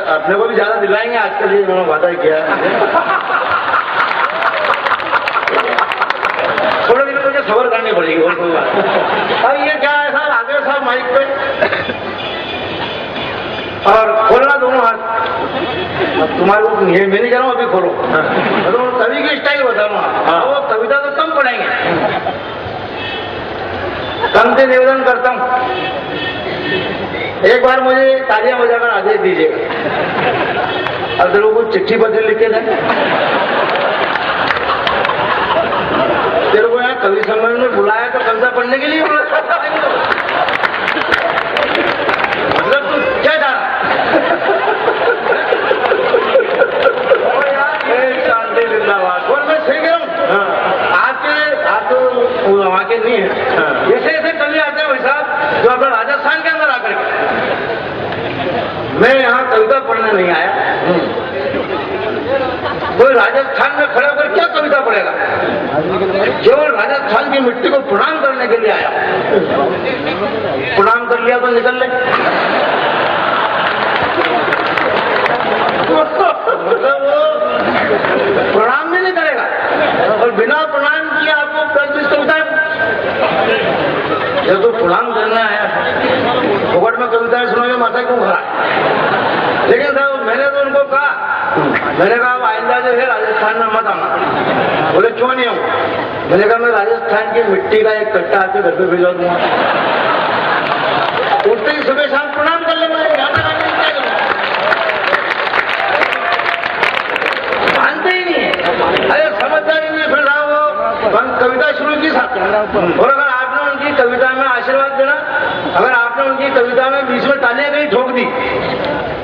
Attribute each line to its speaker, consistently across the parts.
Speaker 1: अपने को भी ज्यादा दिलाएंगे आजकल, ये इन्होंने वादा किया है। थोड़े दिन मुझे सबर करनी पड़ेगी और कोई बात। अब ये क्या है साहब, आगे साहब माइक पे और खोलना दोनों हाथ। अब तुम्हारे को मैं नहीं कह रहा हूँ अभी खोलो, तो कवि की स्टाइल बताऊंगा। वो कविता तो कम पढ़ाएंगे, कम से निवेदन करता हूँ, एक बार मुझे तालियां बजाकर आदेश दीजिएगा। अब लोगों को चिट्ठी पत्र लिख के दें, तेरे को यहाँ कवि सम्मेलन में बुलाया तो कविता पढ़ने के लिए बुलाया, मतलब तू क्या जाना? शांति जिंदाबाद। और मैं सही कह रहा हूँ, आप तो वहाँ के नहीं है, ऐसे ऐसे कवि आते हैं वैसा जो अपना राजस्थान के अंदर आकर के। मैं यहाँ कविता पढ़ने नहीं आया, कोई राजस्थान में खड़े होकर क्या कविता पढ़ेगा, केवल राजस्थान की मिट्टी को प्रणाम करने के लिए आया। प्रणाम कर लिया तो निकल ले, मतलब वो प्रणाम भी नहीं करेगा, और बिना प्रणाम किए आपको कल कविता जब तो प्रणाम करना है, फोकट में कविताएं सुनोगे माथा क्यों खड़ा है? लेकिन साहब मैंने तो उनको कहा, मैंने कहा आइंदा जो है राजस्थान में मत आना। बोले क्यों नहीं आऊँ? मैंने कहा मैं राजस्थान की मिट्टी का एक कट्टा आपके घर पे भिजवा दूंगा, उठते ही सुबह शाम प्रणाम कर लेना। मानते ही नहीं है, अरे समझदारी नहीं फिर रहा वो कविता शुरू की साथ। और अगर आपने उनकी कविता में आशीर्वाद देना, अगर आपने उनकी कविता में बीच में तालियां कहीं ठोक दी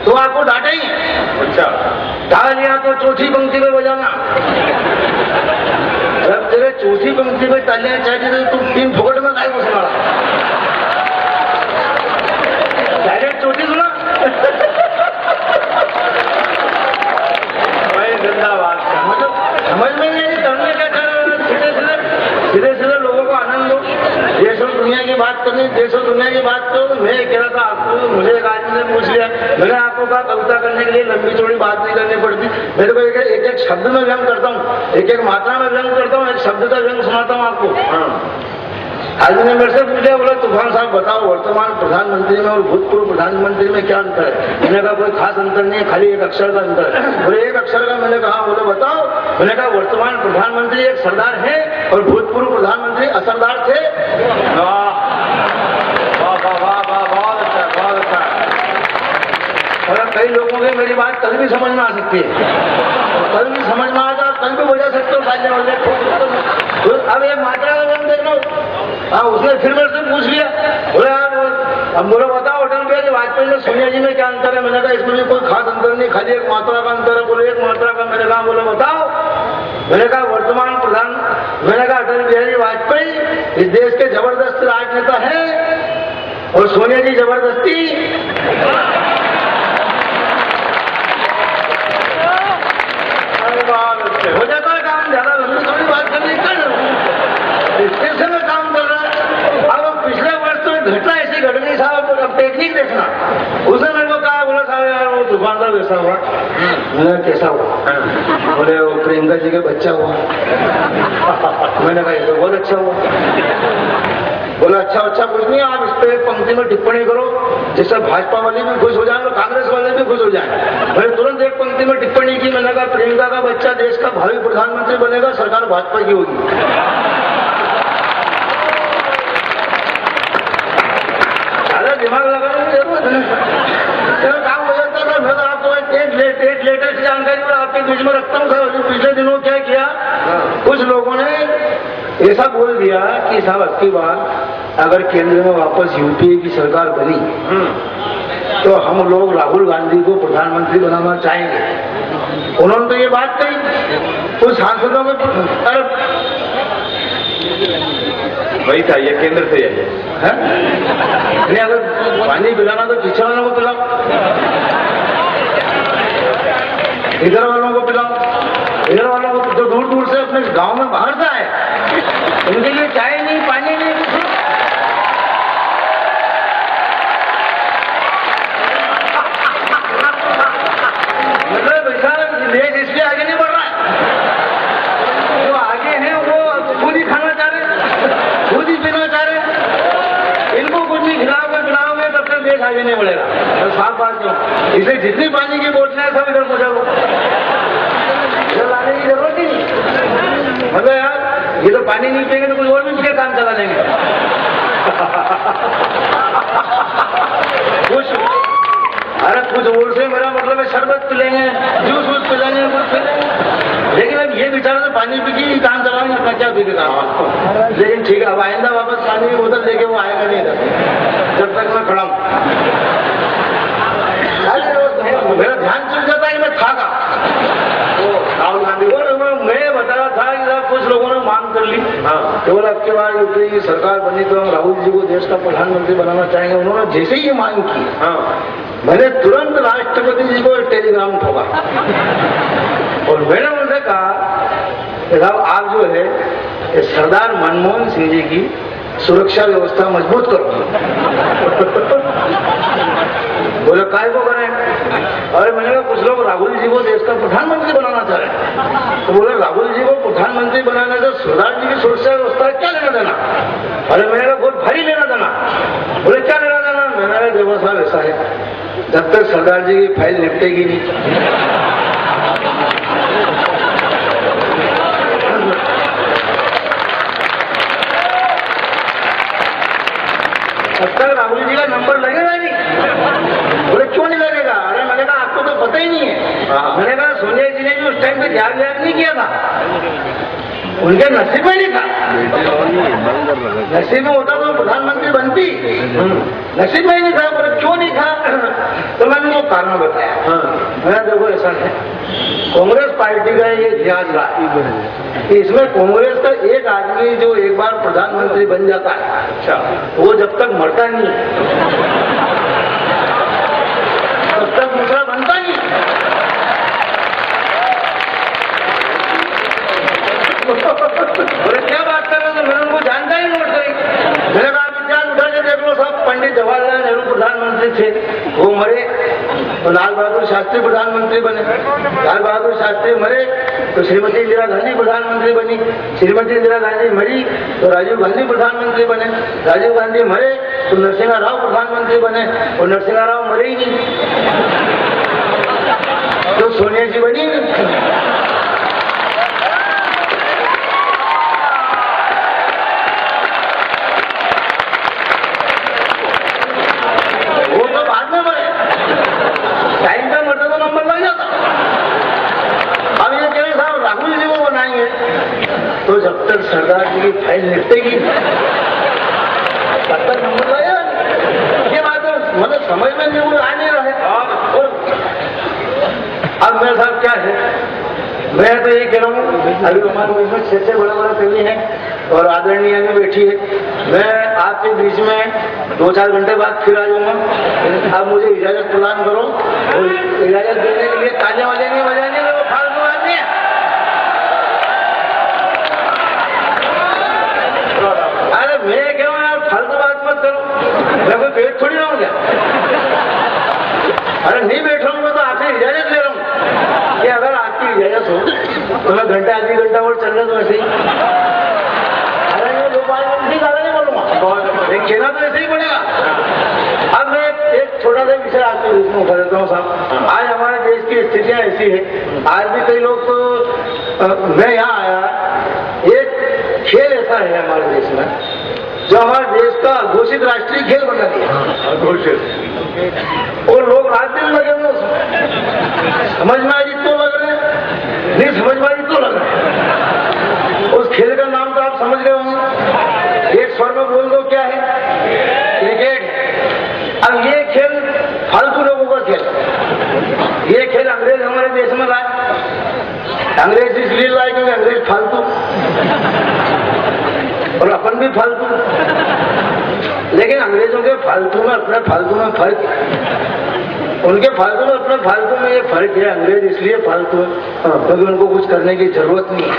Speaker 1: तो आपको डांटेंगे। अच्छा, तालियां तो चौथी पंक्ति में बजाना, जब तेरे चौथी पंक्ति में तालियां चाहिए तो तुम 3 फोकट में गाय को सुना, डायरेक्ट चौथी सुना। जिंदाबाद। मतलब समझ में नहीं करने का सीधे सीधे लोगों को आनंद दो। देश और दुनिया की बात करनी, देश और दुनिया की बात करो। मैं कह रहा था आपको, मुझे एक आदमी ने पूछ लिया, मैंने आपको कहा कविता करने के लिए लंबी चौड़ी बात नहीं करनी पड़ती। मेरे को एक एक शब्द में व्यंग करता हूँ, एक एक मात्रा में व्यंग करता हूँ, एक शब्द का व्यंग सुनाता हूँ आपको। आदमी ने मेरे से पूछा, बोला तूफान साहब बताओ वर्तमान प्रधानमंत्री में और भूतपूर्व प्रधानमंत्री में क्या अंतर है? मैंने कहा कोई खास अंतर नहीं है, खाली एक अक्षर का अंतर है। बोले एक अक्षर का? मैंने कहा, बोले बताओ। मैंने कहा वर्तमान प्रधानमंत्री एक सरदार है और भूतपूर्व प्रधानमंत्री असरदार थे। बहुत अच्छा। और कई लोगों को मेरी बात कल भी समझ में आ सकती है, कल भी समझ में आ जाए, कल भी बजा सकते हो। अब एक मात्रा का व्यंग देख लो। हाँ, उसने फिर मेरे से पूछ लिया, बोले अब बोलो बताओ अटल बिहारी वाजपेयी में सोनिया जी में क्या अंतर है? मैंने कहा इसमें भी कोई खास अंतर नहीं, खाली एक मात्रा का अंतर है। बोले एक मात्रा का? मैंने कहा बोले बताओ। मैंने कहा वर्तमान प्रधान, मैंने कहा अटल बिहारी वाजपेयी इस देश के जबरदस्त राजनेता है और सोनिया जी जबरदस्ती हो जाता है काम। ज्यादा लंबी थोड़ी बात करनी कर इससे में काम कर रहा है। अब पिछले वर्ष तो घटना ऐसी घट गई साहब, अब टेक्निक देखना। उसने मेरे को कहा, बोला साहब यार वो दुकानदार वैसा हुआ। मैंने कैसा हुआ? बोले वो प्रियंका जी का बच्चा हुआ। मैंने कहा ये तो बहुत अच्छा हुआ। बोला अच्छा कुछ नहीं, आप इस पर एक पंक्ति में टिप्पणी करो जिससे भाजपा वाले भी खुश हो जाए और कांग्रेस वाले भी खुश हो जाए। मैंने तुरंत एक पंक्ति में टिप्पणी की। मैंने कहा प्रियंका का बच्चा देश का भावी प्रधानमंत्री बनेगा, सरकार भाजपा की होगी। ज्यादा दिमाग लगाने की जरूरत है, काम हो जाता था। फिर आपको एक लेटेस्ट जानकारी मैं आपके बीच में रखता हूँ। पिछले दिनों क्या किया, कुछ लोगों ने ऐसा बोल दिया कि साहब अब की बार अगर केंद्र में वापस यूपीए की सरकार बनी तो हम लोग राहुल गांधी को प्रधानमंत्री बनाना चाहेंगे। उन्होंने तो ये बात कही, कुछ सांसदों में वही था, ये केंद्र से है नहीं। अगर पानी पिलाना तो पीछे वालों को पिलाओ, इधर वालों को पिलाओ, इधर वालों को जो दूर दूर से अपने गांव में बाहर से आए उनके लिए चाय नहीं, पानी नहीं। देश इसलिए आगे नहीं बढ़ रहा है, जो आगे हैं वो खुद ही खाना चाह रहे, खुद ही पीना चाह रहे, इनको कुछ नहीं खिलाओगे तब तक देश आगे नहीं बढ़ेगा। तो साफ बात क्यों, इसे जितनी पानी की बोतलें हैं सब इधर पहुंचा लो, इधर लाने की जरूरत ही नहीं। मतलब यार ये तो पानी नहीं पिएंगे तो कुछ और भी पी काम चला लेंगे। कुछ अरे कुछ और से मेरा मतलब है शरबत पिलेंगे, जूस वूस पिलेंगे, कुछ पिलेंगे, लेकिन अब ये बेचारा तो पानी पी के ही काम चलाएंगे, अपना क्या पी के काम। लेकिन ठीक है, अब आइंदा वापस पानी की बोतल लेके वो आएगा नहीं इधर जब तक मैं खड़ा हूं। मेरा ध्यान चल जाता है कि मैं था का राहुल गांधी को मैं बता रहा था कि साहब कुछ लोगों ने मांग कर ली केवल अब के बाद यूपी की सरकार बनी तो हम राहुल जी को देश का प्रधानमंत्री बनाना चाहेंगे। उन्होंने जैसे ही ये मांग की मैंने तुरंत राष्ट्रपति जी को एक टेलीग्राम ठोका और मैंने उनसे कहा कि साहब आप जो है सरदार मनमोहन सिंह जी की सुरक्षा व्यवस्था मजबूत करो। बोले काय को करें? अरे मैंने कहा कुछ लोग राहुल जी को देश का प्रधानमंत्री बनाना चाह रहे हैं, तो बोले राहुल जी को प्रधानमंत्री बनाने से सरदार जी की सुरक्षा व्यवस्था क्या लेना देना? अरे मैंने कहा बहुत भारी लेना देना। बोले क्या लेना देना? मैंने कहा देखो साहब ऐसा है, जब तक सरदार जी की फाइल निपटेगी नहीं तब तक राहुल जी का नंबर लगेगा नहीं। बोले क्यों नहीं लगेगा? अरे मैंने कहा आपको तो पता ही नहीं है। मैंने कहा सोनिया जी ने भी उस टाइम पे त्याग नहीं किया था, उनके नसीब में नहीं था। नसीब में होता तो प्रधानमंत्री बनती, नसीब में ही नहीं था। बोले क्यों नहीं था? तो मैंने वो कारण बताया। मैं देखो ऐसा है, कांग्रेस पार्टी का ये इतिहास रहा कि इसमें कांग्रेस का एक आदमी जो एक बार प्रधानमंत्री बन जाता है, अच्छा, वो जब तक मरता नहीं तब तक दूसरा बनता नहीं। बोले क्या बात कर रहे हो? तो मैंने उनको जानता ही नोट करी। मैंने कहा इतिहास उठा के देख लो साहब, पंडित जवाहरलाल नेहरू प्रधानमंत्री थे, वो मरे तो लाल बहादुर शास्त्री प्रधानमंत्री बने। लाल बहादुर शास्त्री मरे तो श्रीमती इंदिरा गांधी प्रधानमंत्री बनी। श्रीमती इंदिरा गांधी मरी तो राजीव गांधी प्रधानमंत्री बने। राजीव गांधी मरे तो नरसिम्हा राव प्रधानमंत्री बने और नरसिम्हा राव मरे ही नहीं तो सोनिया जी बनी। वो तो बाद में मरे, टाइम का मरता तो नंबर लग जाता। अब ये कह रहे साहब राहुल जी को बनाएंगे तो जब तक सरदार जी की फाइल निपटेगी तब तक नंबर लगेगा। ये बात मतलब समझ में नहीं आ नहीं रहा है। और अब मेरे साहब क्या है, मैं तो ये कह रहा हूँ अभी हमारे बीच में 6 बड़े बड़े कवि हैं और आदरणीय भी बैठी है। मैं आपके बीच में 2-4 घंटे बाद फिर आ जाऊंगा। आप मुझे इजाजत प्रदान करो और इजाजत देने के लिए तालियां वाले नहीं बजाने, वो फालतू आदमी है। अरे मैं कह रहा हूँ यार फालतू बात मत करो, मैं कोई पेट थोड़ी रहा हूँ क्या? अरे नहीं बैठ रहा हूँ मैं तो आपसे इजाजत ले रहा हूँ कि अगर आपकी इजाजत हो तो मैं घंटा आधी घंटा और चल रहा तो ऐसे ही। अरे मैं 2-5 मिनट ज्यादा नहीं बोलूंगा, एक खेला तो ऐसे ही पड़ेगा। अब मैं एक छोटा सा विषय आपके रूप में बता देता हूँ साहब। आज हमारे देश की स्थितियां ऐसी है, आज भी कई लोग तो मैं यहाँ आया, एक खेल ऐसा है हमारे देश में जो हमारे देश का घोषित राष्ट्रीय खेल बना दिया, घोषित, और लोग रात दिन लगे हुए उसमें। समझ में आई तो लग रहे हैं, नहीं समझ में आई तो लग रहे हैं। उस खेल का नाम तो आप समझ रहे होंगे, एक स्वर में बोल दो क्या है? क्रिकेट। अब ये खेल फालतू लोगों का खेल, ये खेल अंग्रेज हमारे देश में लाए। अंग्रेज इसलिए लाए क्योंकि अंग्रेज फालतू और अपन भी फालतू। लेकिन अंग्रेजों के फालतू में अपने फालतू में फर्क, उनके फालतू में अपने फालतू में ये फर्क है। अंग्रेज इसलिए फालतू है क्योंकि उनको कुछ करने की जरूरत नहीं है।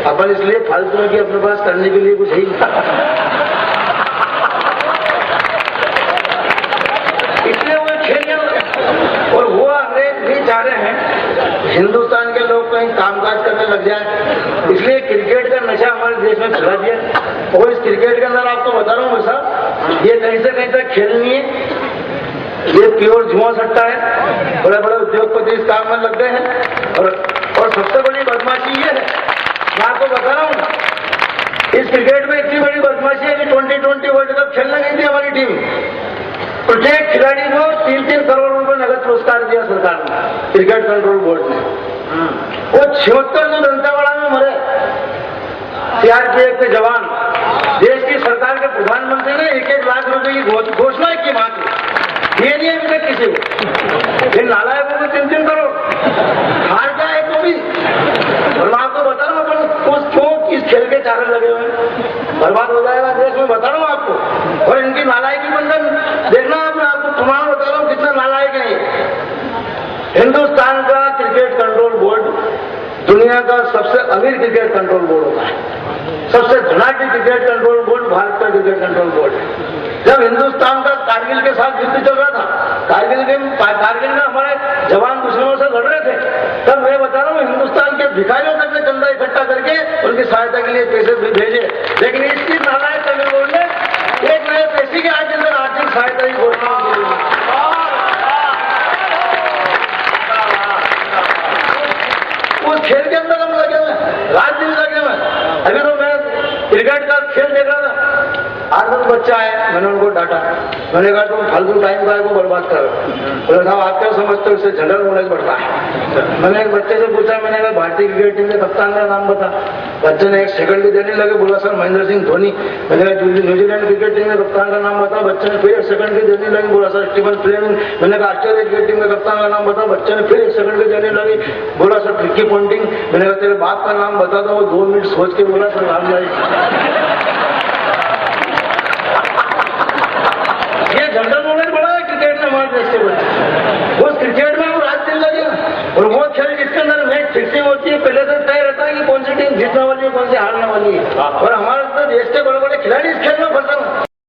Speaker 1: अपन इसलिए फालतू है कि अपने पास करने के लिए कुछ है ही, इसलिए वो खेल। और वो अंग्रेज भी चाह रहे हैं हिंदुस्तान के लोग कहीं कामकाज करने लग जाए, इसलिए क्रिकेट का नशा हमारे देश में फैला दिया। और इस क्रिकेट के अंदर आपको बता रहा हूँ साहब, ये कहीं से कहीं तक खेल नहीं है, ये प्योर जुआ सट्टा है। बड़े बड़े उद्योगपति इस काम में लग गए हैं। और सबसे बड़ी बदमाशी ये है, मैं आपको बता रहा हूँ, इस क्रिकेट में इतनी बड़ी बदमाशी है कि 2020 वर्ल्ड कप खेलने गई थी हमारी टीम, प्रत्येक खिलाड़ी को 3-3 करोड़ रुपए नगद पुरस्कार दिया सरकार ने, क्रिकेट कंट्रोल बोर्ड ने। वो 76 जो दंतेवाड़ा में मरे सीआरपीएफ के जवान, देश की सरकार के प्रधानमंत्री ने 1-1 लाख रुपए की घोषणा की मां की, ये नहीं है अभी तक किसी को। इन नालायकों को 3-3 करोड़ हार जाए तो भी। और मैं आपको बता रहा हूँ, अपन क्यों इस खेल के चारे लगे हुए हैं, बर्बाद हो जाएगा देश में, बता रहा हूँ आपको। और इनकी नालायकी बंधन देखना, मैं आपको प्रमाण बता रहा हूँ कितना नालायक है। हिंदुस्तान का क्रिकेट कंट्रोल बोर्ड दुनिया का सबसे अमीर क्रिकेट कंट्रोल बोर्ड होता है। सबसे धनाढ्य क्रिकेट कंट्रोल बोर्ड भारत का क्रिकेट कंट्रोल बोर्ड है। जब हिंदुस्तान का कारगिल के साथ युद्ध चल रहा था, कारगिल में हमारे जवान दुश्मनों से लड़ रहे थे, तब मैं बता रहा हूँ हिंदुस्तान के भिखारियों तक ने चंदा इकट्ठा करके उनकी सहायता के लिए पैसे भेजे। लेकिन इसकी नालायक तमिल बोर्ड ने एक नए पैसे के आज के अंदर आर्थिक सहायता की घोषणा की। उस खेल के अंदर हम लगे हुए, रात दिन लगे हुए। अभी तो मैं क्रिकेट का खेल देख रहा था, 8-10 बच्चा है, मैंने उनको डांटा, मैंने कहा तुम फालतू टाइम का को बर्बाद करो। बोले साहब आप क्या समझते हो, इससे जनरल नॉलेज बढ़ता है। मैंने एक बच्चे से पूछा, मैंने कहा भारतीय क्रिकेट टीम के कप्तान का नाम बता। बच्चे ने 1 सेकंड भी देने लगे, बोला सर महेंद्र सिंह धोनी। मैंने कहा न्यूजीलैंड क्रिकेट टीम के कप्तान का नाम बता। बच्चे ने फिर 1 सेकंड भी देने लगे, बोला सर स्टीवन फ्लेमिंग। मैंने कहा ऑस्ट्रेलिया क्रिकेट टीम के कप्तान का नाम बता। बच्चे ने फिर 1 सेकंड भी देने लगे, बोला सर रिकी पॉन्टिंग। मैंने कहा तेरे बाप का नाम बता दो। वो 2 मिनट सोच के बोला सर रामलाल। जनरल नॉलेज बढ़ा है क्रिकेट में हमारे देश के बच्चे। उस क्रिकेट में वो रात दिन लगे, और वो खेल जिसके अंदर मैच फिक्सिंग होती है, पहले से तय रहता है कि कौन सी टीम जीतने वाली है, कौन सी हारने वाली है। और हमारे देश के बड़े बड़े खिलाड़ी इस खेल में